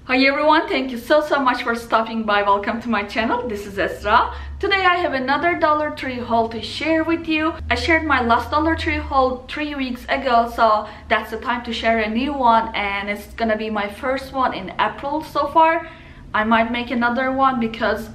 Hi everyone, thank you so much for stopping by. Welcome to my channel. This is Esra. Today I have another Dollar Tree haul to share with you. I shared my last Dollar Tree haul 3 weeks ago, so that's the time to share a new one, and it's gonna be my first one in April so far. I might make another one because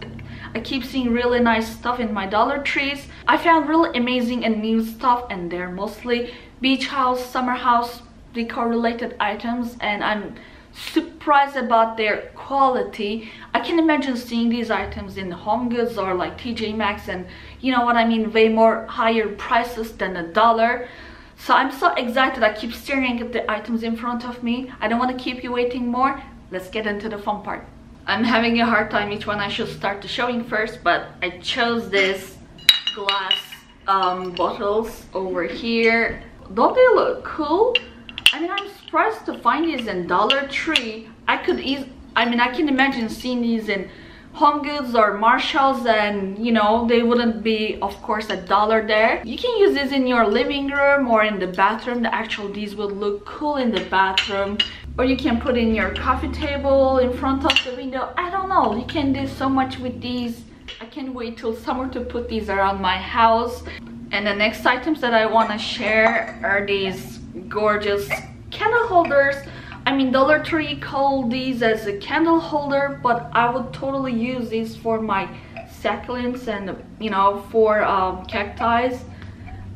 I keep seeing really nice stuff in my Dollar Trees. I found really amazing and new stuff, and they're mostly beach house, summer house decor related items, and I'm surprised about their quality. I can imagine seeing these items in Home Goods or like TJ Maxx, and you know what I mean, way more higher prices than $1. So I'm so excited. I keep staring at the items in front of me. I don't want to keep you waiting more. Let's get into the fun part. I'm having a hard time which one I should start the showing first, but I chose this glass bottles over here. Don't they look cool? I mean, I'm surprised to find these in Dollar Tree. I can imagine seeing these in Home Goods or Marshalls, and you know, they wouldn't be, of course, $1 there. You can use this in your living room or in the bathroom. These would look cool in the bathroom, or you can put in your coffee table in front of the window. I don't know, you can do so much with these. I can't wait till summer to put these around my house. And the next items that I want to share are these gorgeous candle holders. I mean, Dollar Tree called these as a candle holder, but I would totally use these for my succulents and, you know, for cacti.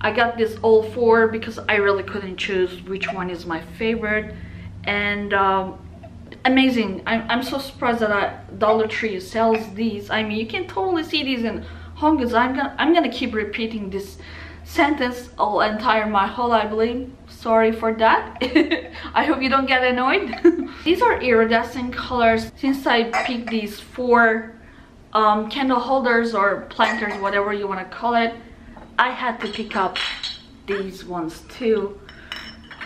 I got this all four because I really couldn't choose which one is my favorite. And amazing. I'm so surprised that Dollar Tree sells these. I mean, you can totally see these in Home Goods. I'm gonna keep repeating this sentence my whole, I believe. Sorry for that. I hope you don't get annoyed. These are iridescent colors. Since I picked these four candle holders or planters, whatever you want to call it, I had to pick up these ones too.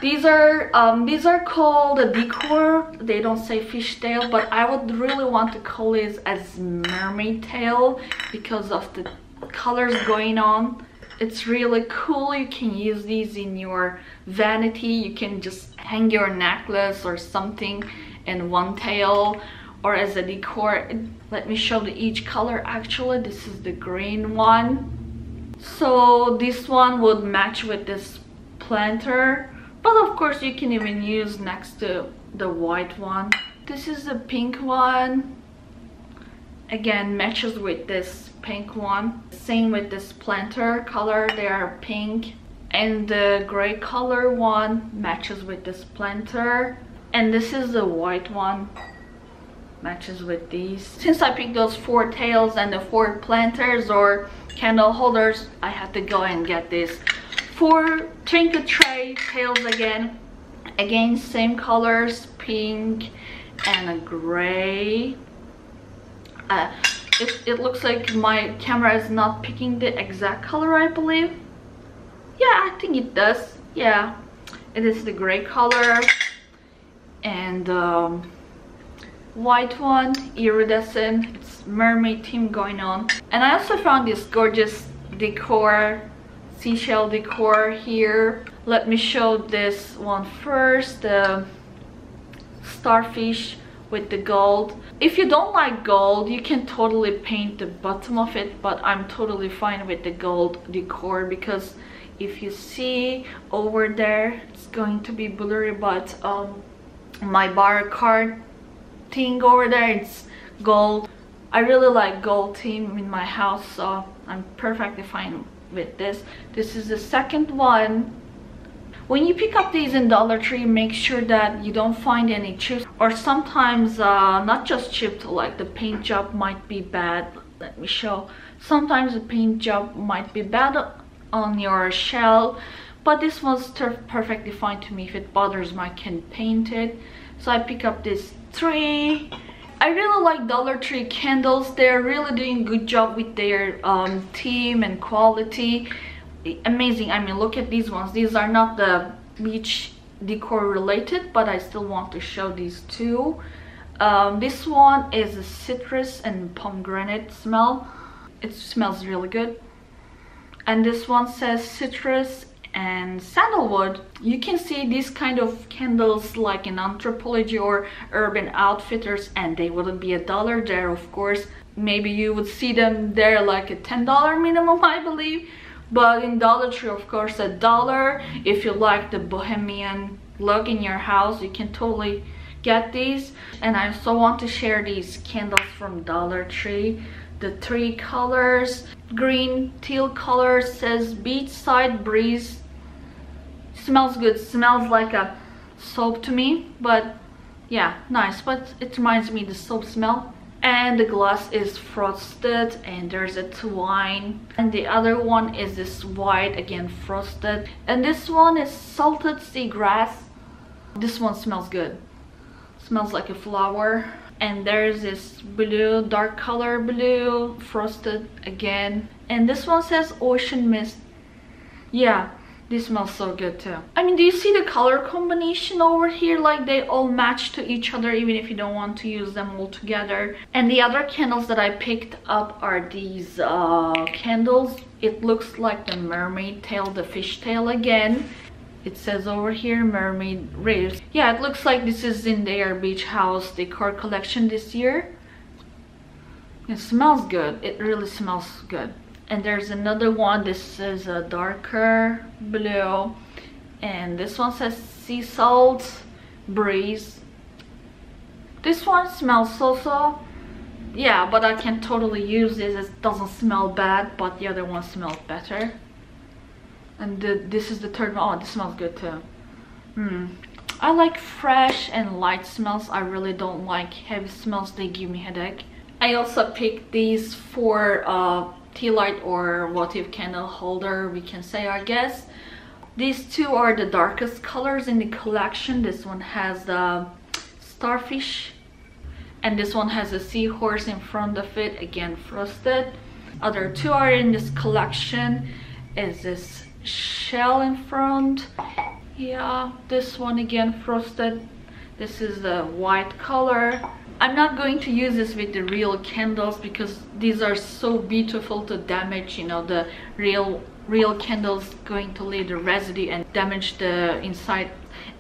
These are called a decor. They don't say fishtail, but I would really want to call this as mermaid tail because of the colors going on. It's really cool. You can use these in your vanity. You can just hang your necklace or something in one tail, or as a decor. Let me show each color. Actually, this is the green one. So this one would match with this planter, but of course you can even use next to the white one. This is the pink one. Again, matches with this pink one. Same with this planter color, they are pink. And the gray color one matches with this planter. And this is the white one, matches with these. Since I picked those four tails and the four planters or candle holders, I had to go and get this four trinket tray tails again. Again, same colors, pink and a gray. It looks like my camera is not picking the exact color, I believe. Yeah, I think it does. Yeah, it is the gray color. And white one, iridescent. It's mermaid theme going on. And I also found this gorgeous decor, seashell decor here. Let me show this one first. The starfish with the gold. If you don't like gold, you can totally paint the bottom of it, but I'm totally fine with the gold decor because if you see over there, it's going to be blurry, but my bar card thing over there, it's gold. I really like gold theme in my house, so I'm perfectly fine with this. This is the second one. When you pick up these in Dollar Tree, make sure that you don't find any chips, or sometimes not just chipped, like the paint job might be bad. Let me show. Sometimes the paint job might be bad on your shell, but this one's perfectly fine to me. If it bothers me, I can paint it. So I pick up this three. I really like Dollar Tree candles. They're really doing a good job with their theme and quality. Amazing. I mean, look at these ones. These are not the beach decor related, but I still want to show these two. This one is a citrus and pomegranate smell. It smells really good. And this one says citrus and sandalwood. You can see these kind of candles like in Anthropology or Urban Outfitters, and they wouldn't be $1 there, of course. Maybe you would see them there like a $10 minimum, I believe. But in Dollar Tree, of course, $1. If you like the bohemian look in your house, you can totally get these. And I also want to share these candles from Dollar Tree. The 3 colors, green, teal color, says Beachside Breeze. Smells good. Smells like a soap to me, but yeah, nice. But it reminds me of the soap smell. And the glass is frosted, and there's a twine. And the other one is this white, again frosted. And this one is salted seagrass. This one smells good. Smells like a flower. And there's this blue, dark color blue, frosted again. And this one says Ocean Mist. Yeah, this smells so good too. I mean, do you see the color combination over here? Like they all match to each other even if you don't want to use them all together. And the other candles that I picked up are these candles. It looks like the mermaid tail, the fish tail again. It says over here mermaid ribs. Yeah, it looks like this is in their Beach House Decor collection this year. It smells good. It really smells good. And there's another one. This is a darker blue, and this one says Sea Salt Breeze. This one smells so yeah, but I can totally use this. It doesn't smell bad, but the other one smells better. And this is the third one. Oh, this smells good too. I like fresh and light smells. I really don't like heavy smells. They give me headache. I also picked these for tea light or votive candle holder, we can say, I guess. These two are the darkest colors in the collection. This one has the starfish, and this one has a seahorse in front of it, again frosted. Other two are in this collection. Is this shell in front? Yeah, this one again frosted. This is the white color. I'm not going to use this with the real candles because these are so beautiful to damage, you know, the real candles going to leave the residue and damage the inside.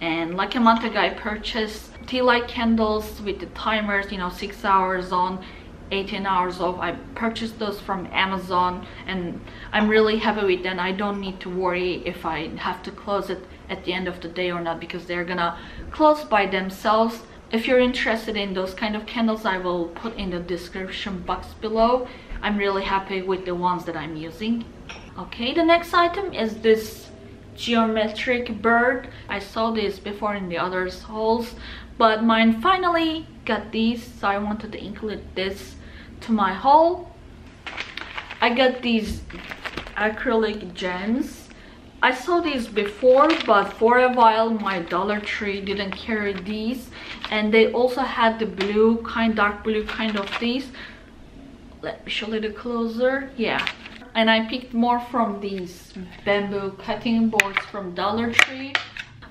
And like a month ago I purchased tea light candles with the timers, you know, 6 hours on, 18 hours off. I purchased those from Amazon and I'm really happy with them. I don't need to worry if I have to close it at the end of the day or not, because they're gonna close by themselves. If you're interested in those kind of candles, I will put in the description box below. I'm really happy with the ones that I'm using. Okay, the next item is this geometric bird. I saw this before in the others hauls, but mine finally got these, so I wanted to include this to my haul. I got these acrylic gems. I saw these before, but for a while my Dollar Tree didn't carry these, and they also had the blue kind, dark blue kind of these. Let me show you a little closer. Yeah, and I picked more from these bamboo cutting boards from Dollar Tree.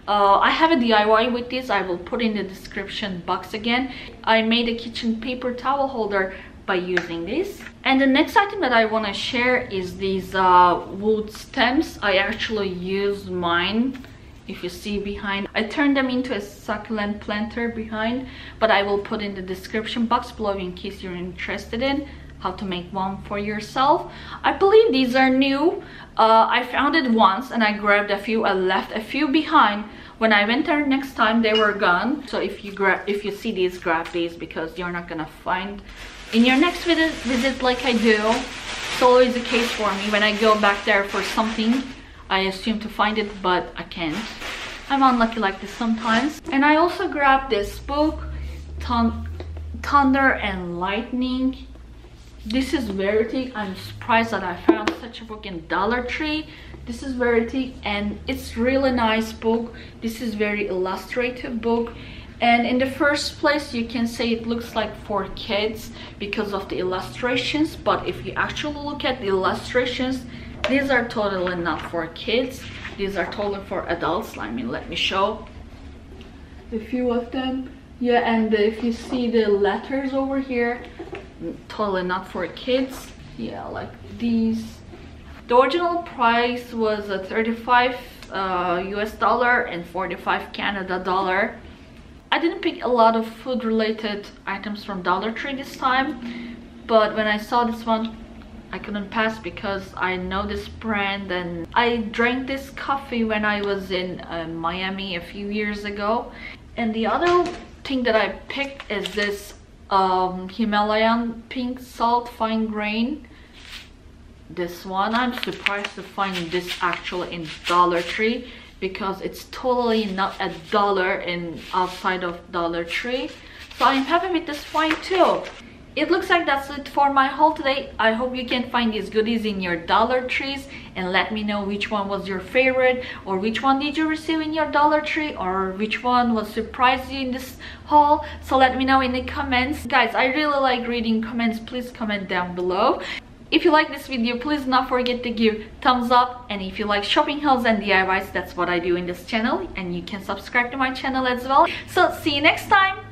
I have a DIY with this. I will put in the description box again. I made a kitchen paper towel holder by using this. And the next item that I want to share is these wood stems. I actually use mine. If you see behind, I turned them into a succulent planter behind, but I will put in the description box below in case you're interested in how to make one for yourself. I believe these are new. I found it once and I grabbed a few. I left a few behind. When I went there next time, they were gone. So if you see these, grab these, because you're not gonna find in your next visit like I do. It's always the case for me. When I go back there for something, I assume to find it, but I can't. I'm unlucky like this sometimes. And I also grabbed this book, Thunder and Lightning. This is Verity. I'm surprised that I found such a book in Dollar Tree. This is Verity, and it's really nice book. This is very illustrative book, and in the first place you can say it looks like for kids because of the illustrations, but if you actually look at the illustrations, these are totally not for kids. These are totally for adults. I mean, let me show a few of them. Yeah, and if you see the letters over here, totally not for kids. Yeah, like these. The original price was $35 US dollar and 45 Canada dollar. I didn't pick a lot of food related items from Dollar Tree this time, but when I saw this one I couldn't pass because I know this brand and I drank this coffee when I was in Miami a few years ago. And the other thing that I picked is this Himalayan pink salt fine grain. This one, I'm surprised to find this actually in Dollar Tree because it's totally not $1 in outside of Dollar Tree. So I'm happy with this find too. It looks like that's it for my haul today. I hope you can find these goodies in your Dollar Trees and let me know which one was your favorite, or which one did you receive in your Dollar Tree, or which one was surprised you in this haul. So let me know in the comments. Guys, I really like reading comments. Please comment down below. If you like this video, please do not forget to give thumbs up, and if you like shopping hauls and DIYs, that's what I do in this channel, and you can subscribe to my channel as well. So see you next time.